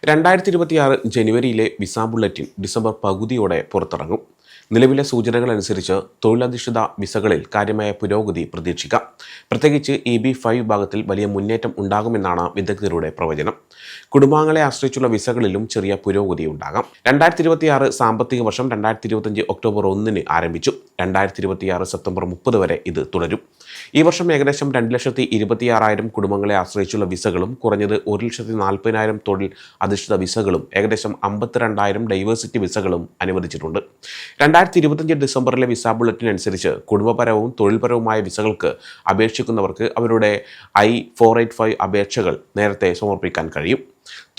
2026 ജനുവരിയിലെ visa bulletin December പകുതിയോടെ പുറത്തിറങ്ങും. നിലവിലെ സൂചനകളനുസരിച്ച് തൊഴിലധിഷ്ഠിത വിസകളിൽ കാര്യമായ പുരോഗതി പ്രതീക്ഷിക്കാം. പ്രത്യേകിച്ച് EB-5 വിഭാഗത്തിൽ വലിയ മുന്നേറ്റം ഉണ്ടാകുമെന്നാണ് വിദഗ്ധരുടെ പ്രവചനം. കുടുംബാംഗങ്ങളെ ആശ്രയിച്ചുള്ള വിസകളിലും ചെറിയ പുരോഗതി ഉണ്ടാകാം. 2026 സാമ്പത്തിക വർഷം 2025 ഒക്ടോബർ 1 ആരംഭിച്ചു. 2026 സെപ്റ്റംബർ 30 വരെ ഇത് തുടരും. ഈ വർഷം ഏകദേശം 2,26,000 കുടുംബങ്ങളെ ആശ്രയിച്ചുള്ള വിസകളും കുറഞ്ഞത് 1,40,000 തൊഴിൽ അധിഷ്ഠിത വിസകളും ഏകദേശം 52,000 ഡൈവേഴ്സിറ്റി വിസകളും അനുവദിച്ചിട്ടുണ്ട്. 2025 ഡിസംബറിലെ വിസ ബുള്ളറ്റിൻ അനുസരിച്ച് കുടുംബപരവും തൊഴിൽപരവുമായ വിസകൾക്ക് അപേക്ഷിക്കുന്നവർക്ക് അവരുടെ I-485 അപേക്ഷകൾ നേരത്തെ സമർപ്പിക്കാൻ കഴിയും.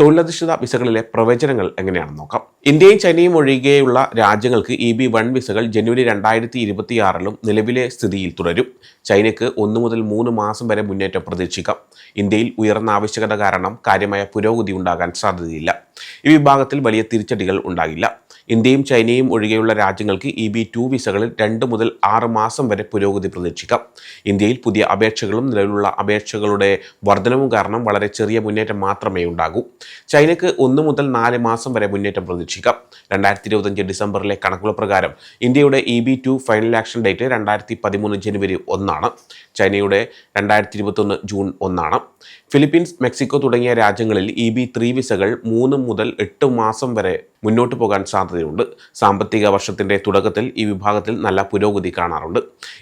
തൊഴിലധിഷ്ഠിത വിസകളിലെ പ്രവചനങ്ങൾ എങ്ങനെയാണെന്ന് നോക്കാം. ഇന്ത്യയും ചൈനയും ഒഴികെയുള്ള രാജ്യങ്ങൾക്ക് EB-1 വിസകൾ ജനുവരി 2026 നിലവിലെ സ്ഥിതിയിൽ തുടരും. ചൈനയ്ക്ക് 1 മുതൽ 3 മാസം വരെ മുന്നേറ്റം പ്രതീക്ഷിക്കാം. ഇന്ത്യയിൽ ഉയർന്ന ആവശ്യകത കാരണം കാര്യമായ പുരോഗതി ഉണ്ടാകാൻ സാധ്യതയില്ല. ഈ വിഭാഗത്തിൽ വലിയ തിരിച്ചടികൾ ഉണ്ടാകില്ല. ഇന്ത്യയും ചൈനയും ഒഴികെയുള്ള രാജ്യങ്ങൾക്ക് EB-2 വിസകളിൽ 2 മുതൽ 6 മാസം വരെ പുരോഗതി പ്രതീക്ഷിക്കാം. ഇന്ത്യയിൽ പുതിയ അപേക്ഷകളും നിലവിലുള്ള അപേക്ഷകളുടെ വർധനവും കാരണം വളരെ ചെറിയ മുന്നേറ്റം മാത്രമേ ഉണ്ടാകൂ. ചൈനയ്ക്ക് 1 മുതൽ 4 മാസം വരെ മുന്നേറ്റം പ്രതീക്ഷിക്കാം. 2025 ഡിസംബറിലെ കണക്കുകൾ പ്രകാരം ഇന്ത്യയുടെ EB-2 ഫൈനൽ ആക്ഷൻ ഡേറ്റ് 2013 ജനുവരി 1 ചൈനയുടെ 2021 ജൂൺ 1 ഫിലിപ്പീൻസ്, മെക്സിക്കോ തുടങ്ങിയ രാജ്യങ്ങളിൽ EB-3 വിസകൾ 3 മുതൽ 8 മാസം വരെ മുന്നോട്ട് പോകാൻ സാധ്യതയുണ്ട്. സാമ്പത്തിക വർഷത്തിൻ്റെ തുടക്കത്തിൽ ഈ വിഭാഗത്തിൽ നല്ല പുരോഗതി കാണാറുണ്ട്.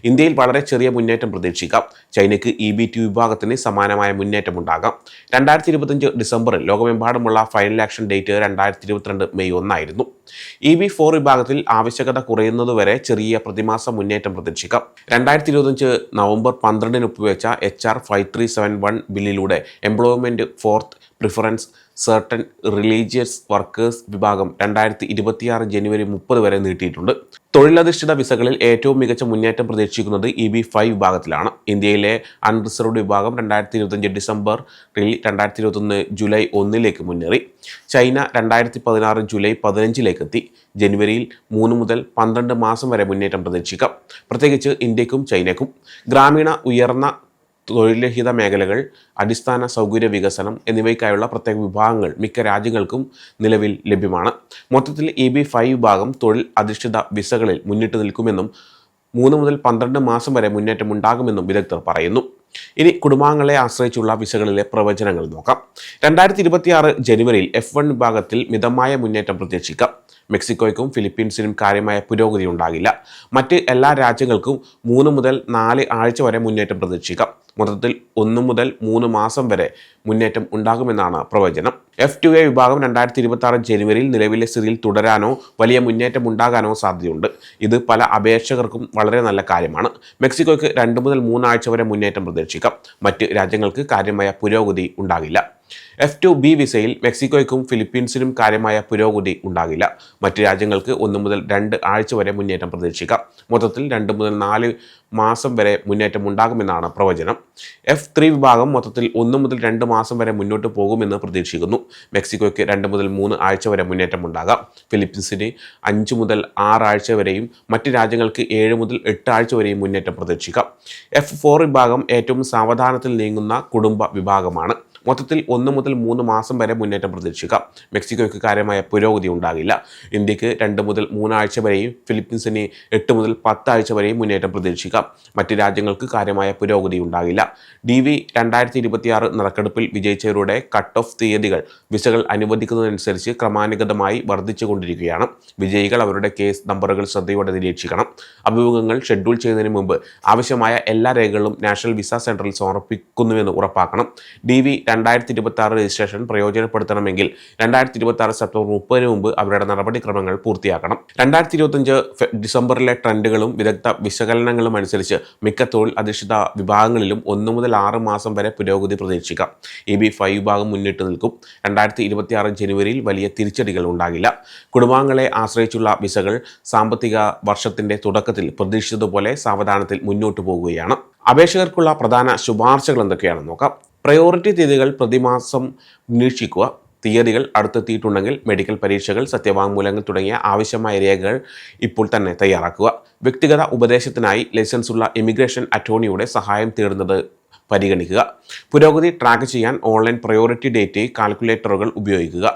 ഇന്ത്യയിൽ വളരെ ചെറിയ മുന്നേറ്റം പ്രതീക്ഷിക്കാം. ചൈനയ്ക്ക് EB-2 വിഭാഗത്തിന് സമാനമായ മുന്നേറ്റം ഉണ്ടാകാം. 2025 ഡിസംബറിൽ ലോകമെമ്പാടുമുള്ള final action date 2022 May 1 EB-4 വിഭാഗത്തിൽ ആവശ്യകത കുറയുന്നതുവരെ ചെറിയ പ്രതിമാസ മുന്നേറ്റം പ്രതീക്ഷിക്കാം. 2025 നവംബർ 12 ഒപ്പുവെച്ച HR 5371 ബില്ലിലൂടെ employment fourth preference certain religious workers വിഭാഗം 2026 ജനുവരി 30 വരെ നീട്ടിയിട്ടുണ്ട്. തൊഴിലധിഷ്ഠിത വിസകളിൽ ഏറ്റവും മികച്ച മുന്നേറ്റം പ്രതീക്ഷിക്കുന്നത് EB-5 വിഭാഗത്തിലാണ്. ഇന്ത്യയിലെ അൺറിസർവ്ഡ് വിഭാഗം 2025 ഡിസംബറിൽ 2021 ജൂലൈ 1 മുന്നേറി. ചൈന 2016 ജൂലൈ 15 എത്തി. ജനുവരിയിൽ 3 മുതൽ 12 മാസം വരെ മുന്നേറ്റം പ്രതീക്ഷിക്കാം. പ്രത്യേകിച്ച് ഇന്ത്യക്കും ചൈനയ്ക്കും. ഗ്രാമീണ ഉയർന്ന തൊഴിൽരഹിത മേഖലകൾ, അടിസ്ഥാന സൗകര്യ വികസനം എന്നിവയ്ക്കായുള്ള പ്രത്യേക വിഭാഗങ്ങൾ മിക്ക രാജ്യങ്ങൾക്കും നിലവിൽ ലഭ്യമാണ്. മൊത്തത്തിൽ EB-5 വിഭാഗം തൊഴിൽ അധിഷ്ഠിത വിസകളിൽ മുന്നിട്ട് നിൽക്കുമെന്നും 3 മുതൽ 12 മാസം വരെ മുന്നേറ്റം ഉണ്ടാകുമെന്നും വിദഗ്ധർ പറയുന്നു. ഇനി കുടുംബാംഗങ്ങളെ ആശ്രയിച്ചുള്ള വിസകളിലെ പ്രവചനങ്ങൾ നോക്കാം. 2026 ജനുവരിയിൽ F1 വിഭാഗത്തിൽ മിതമായ മുന്നേറ്റം പ്രതീക്ഷിക്കാം. മെക്സിക്കോയ്ക്കും ഫിലിപ്പീൻസിനും കാര്യമായ പുരോഗതി ഉണ്ടാകില്ല. മറ്റ് എല്ലാ രാജ്യങ്ങൾക്കും 3 മുതൽ 4 ആഴ്ച വരെ മുന്നേറ്റം പ്രതീക്ഷിക്കാം. മൊത്തത്തിൽ 1 മുതൽ 3 മാസം വരെ മുന്നേറ്റം ഉണ്ടാകുമെന്നാണ് പ്രവചനം. F2A വിഭാഗം 2026 ജനുവരിയിൽ നിലവിലെ സ്ഥിതിയിൽ തുടരാനോ വലിയ മുന്നേറ്റം ഉണ്ടാകാനോ സാധ്യതയുണ്ട്. ഇത് പല അപേക്ഷകർക്കും വളരെ നല്ല കാര്യമാണ്. മെക്സിക്കോയ്ക്ക് 2 മുതൽ 3 ആഴ്ച വരെ മുന്നേറ്റം പ്രതീക്ഷിക്കാം. മറ്റ് രാജ്യങ്ങൾക്ക് കാര്യമായ പുരോഗതി ഉണ്ടാകില്ല. F2B വിസയിൽ മെക്സിക്കോയ്ക്കും ഫിലിപ്പീൻസിനും കാര്യമായ പുരോഗതി ഉണ്ടാകില്ല. മറ്റ് രാജ്യങ്ങൾക്ക് 1 മുതൽ 2 ആഴ്ച വരെ മുന്നേറ്റം പ്രതീക്ഷിക്കാം. മൊത്തത്തിൽ 2 മുതൽ 4 മാസം വരെ മുന്നേറ്റം ഉണ്ടാകുമെന്നാണ് പ്രവചനം. F3 വിഭാഗം മൊത്തത്തിൽ 1 മുതൽ 2 മാസം വരെ മുന്നോട്ട് പോകുമെന്ന് പ്രതീക്ഷിക്കുന്നു. മെക്സിക്കോയ്ക്ക് 2 മുതൽ 3 ആഴ്ച വരെ മുന്നേറ്റം ഉണ്ടാകാം. ഫിലിപ്പീൻസിന് 5 മുതൽ 6 ആഴ്ച വരെയും മറ്റ് രാജ്യങ്ങൾക്ക് 7 മുതൽ 8 ആഴ്ച വരെയും മുന്നേറ്റം പ്രതീക്ഷിക്കാം. F4 വിഭാഗം ഏറ്റവും സാവധാനത്തിൽ നീങ്ങുന്ന കുടുംബ വിഭാഗമാണ്. മൊത്തത്തിൽ 1 മുതൽ 3 മാസം വരെ മുന്നേറ്റം പ്രതീക്ഷിക്കാം. മെക്സിക്കോയ്ക്ക് കാര്യമായ പുരോഗതി ഉണ്ടാകില്ല. ഇന്ത്യക്ക് 2 മുതൽ 3 ആഴ്ച വരെയും ഫിലിപ്പീൻസിന് 8 മുതൽ 10 ആഴ്ച വരെയും മുന്നേറ്റം പ്രതീക്ഷിക്കാം. മറ്റ് രാജ്യങ്ങൾക്ക് കാര്യമായ പുരോഗതി ഉണ്ടാകില്ല. DV 2026 നറുക്കെടുപ്പിൽ വിജയിച്ചവരുടെ കട്ട് ഓഫ് തീയതികൾ വിസകൾ അനുവദിക്കുന്നതനുസരിച്ച് ക്രമാനുഗതമായി വർദ്ധിച്ചുകൊണ്ടിരിക്കുകയാണ്. വിജയികൾ അവരുടെ കേസ് നമ്പറുകൾ ശ്രദ്ധയോടെ നിരീക്ഷിക്കണം. അഭിമുഖങ്ങൾ ഷെഡ്യൂൾ ചെയ്യുന്നതിന് മുമ്പ് ആവശ്യമായ എല്ലാ രേഖകളും നാഷണൽ വിസ സെൻറ്ററിൽ സമർപ്പിക്കുന്നുവെന്ന് ഉറപ്പാക്കണം. DV 2026 രജിസ്ട്രേഷൻ പ്രയോജനപ്പെടുത്തണമെങ്കിൽ 2026 സെപ്റ്റംബർ 30 മുമ്പ് അവരുടെ നടപടിക്രമങ്ങൾ പൂർത്തിയാക്കണം. 2025 ഡിസംബറിലെ ട്രെൻഡുകളും വിദഗ്ധ വിശകലനങ്ങളും അനുസരിച്ച് മിക്ക തൊഴിൽ അധിഷ്ഠിത വിഭാഗങ്ങളിലും 1 മുതൽ 6 മാസം വരെ പുരോഗതി പ്രതീക്ഷിക്കാം. EB-5 വിഭാഗം മുന്നിട്ട് നിൽക്കും. 2026 ജനുവരിയിൽ വലിയ തിരിച്ചടികൾ ഉണ്ടാകില്ല. കുടുംബാംഗങ്ങളെ ആശ്രയിച്ചുള്ള വിസകൾ സാമ്പത്തിക വർഷത്തിൻ്റെ തുടക്കത്തിൽ പ്രതീക്ഷിച്ചതുപോലെ സാവധാനത്തിൽ മുന്നോട്ട് പോകുകയാണ്. അപേക്ഷകർക്കുള്ള പ്രധാന ശുപാർശകൾ എന്തൊക്കെയാണെന്ന് നോക്കാം. പ്രയോറിറ്റി തീയതികൾ പ്രതിമാസം നിരീക്ഷിക്കുക. തീയതികൾ അടുത്തെത്തിയിട്ടുണ്ടെങ്കിൽ മെഡിക്കൽ പരീക്ഷകൾ, സത്യവാങ്മൂലങ്ങൾ തുടങ്ങിയ ആവശ്യമായ രേഖകൾ ഇപ്പോൾ തന്നെ തയ്യാറാക്കുക. വ്യക്തിഗത ഉപദേശത്തിനായി ലൈസൻസുള്ള ഇമിഗ്രേഷൻ അറ്റോർണിയുടെ സഹായം തേടുന്നത് പരിഗണിക്കുക. പുരോഗതി ട്രാക്ക് ചെയ്യാൻ ഓൺലൈൻ പ്രയോറിറ്റി ഡേറ്റ് കാൽക്കുലേറ്ററുകൾ ഉപയോഗിക്കുക.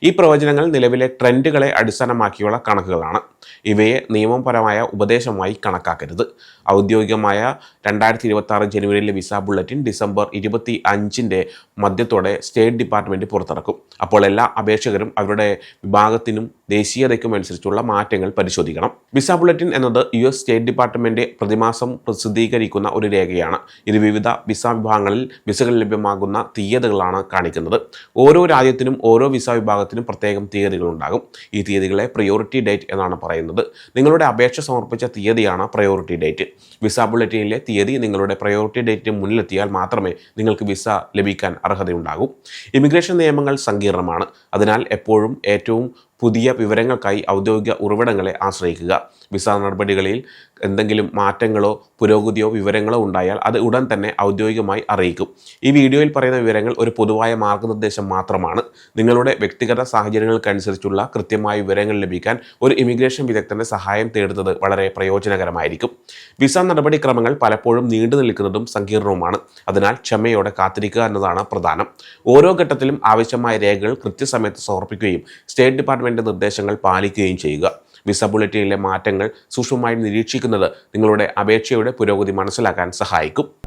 ഈ പ്രവചനങ്ങൾ നിലവിലെ ട്രെൻഡുകളെ അടിസ്ഥാനമാക്കിയുള്ള കണക്കുകളാണ്. ഇവയെ നിയമപരമായ ഉപദേശമായി കണക്കാക്കരുത്. ഔദ്യോഗികമായ 2026 ജനുവരിയിലെ വിസ ബുള്ളറ്റിൻ ഡിസംബർ 25 മധ്യത്തോടെ സ്റ്റേറ്റ് ഡിപ്പാർട്ട്മെന്റ് പുറത്തിറക്കും. അപ്പോൾ എല്ലാ അപേക്ഷകരും അവരുടെ വിഭാഗത്തിനും ദേശീയതയ്ക്കും അനുസരിച്ചുള്ള മാറ്റങ്ങൾ പരിശോധിക്കണം. വിസ ബുള്ളറ്റിൻ എന്നത് US സ്റ്റേറ്റ് ഡിപ്പാർട്ട്മെന്റ് പ്രതിമാസം പ്രസിദ്ധീകരിക്കുന്ന ഒരു രേഖയാണ്. ഇത് വിവിധ വിസ വിഭാഗങ്ങളിൽ വിസകൾ ലഭ്യമാകുന്ന തീയതികളാണ് കാണിക്കുന്നത്. ഓരോ രാജ്യത്തിനും ഓരോ വിസ വിഭാഗത്തിനും പ്രത്യേകം തീയതികളുണ്ടാകും. ഈ തീയതികളെ പ്രയോറിറ്റി ഡേറ്റ് എന്നാണ് പറയുന്നത്. നിങ്ങളുടെ അപേക്ഷ സമർപ്പിച്ച തീയതിയാണ് പ്രയോറിറ്റി ഡേറ്റ്. വിസ ബുള്ളറ്റിനിലെ തീയതി നിങ്ങളുടെ പ്രയോറിറ്റി ഡേറ്റിന് മുന്നിലെത്തിയാൽ മാത്രമേ നിങ്ങൾക്ക് വിസ ലഭിക്കാൻ അർഹതയുണ്ടാകൂ. ഇമിഗ്രേഷൻ നിയമങ്ങൾ സങ്കീർണമാണ്. അതിനാൽ എപ്പോഴും ഏറ്റവും പുതിയ വിവരങ്ങൾക്കായി ഔദ്യോഗിക ഉറവിടങ്ങളെ ആശ്രയിക്കുക. വിസ നടപടികളിൽ എന്തെങ്കിലും മാറ്റങ്ങളോ പുരോഗതിയോ വിവരങ്ങളോ ഉണ്ടായാൽ അത് ഉടൻ തന്നെ ഔദ്യോഗികമായി അറിയിക്കും. ഈ വീഡിയോയിൽ പറയുന്ന വിവരങ്ങൾ ഒരു പൊതുവായ മാർഗനിർദ്ദേശം മാത്രമാണ്. നിങ്ങളുടെ വ്യക്തിഗത സാഹചര്യങ്ങൾക്കനുസരിച്ചുള്ള കൃത്യമായ വിവരങ്ങൾ ലഭിക്കാൻ ഒരു ഇമിഗ്രേഷൻ വിദഗ്ധന്റെ സഹായം തേടുന്നത് വളരെ പ്രയോജനകരമായിരിക്കും. വിസ നടപടിക്രമങ്ങൾ പലപ്പോഴും നീണ്ടു നിൽക്കുന്നതും സങ്കീർണവുമാണ്. അതിനാൽ ക്ഷമയോടെ കാത്തിരിക്കുക എന്നതാണ് പ്രധാനം. ഓരോ ഘട്ടത്തിലും ആവശ്യമായ രേഖകൾ കൃത്യസമയത്ത് സമർപ്പിക്കുകയും സ്റ്റേറ്റ് ഡിപ്പാർട്ട്മെന്റ് നിർദ്ദേശങ്ങൾ പാലിക്കുകയും ചെയ്യുക. വിസ ബുള്ളറ്റിനിലെ മാറ്റങ്ങൾ സൂക്ഷ്മമായി നിരീക്ഷിക്കുന്നത് നിങ്ങളുടെ അപേക്ഷയുടെ പുരോഗതി മനസ്സിലാക്കാൻ സഹായിക്കും.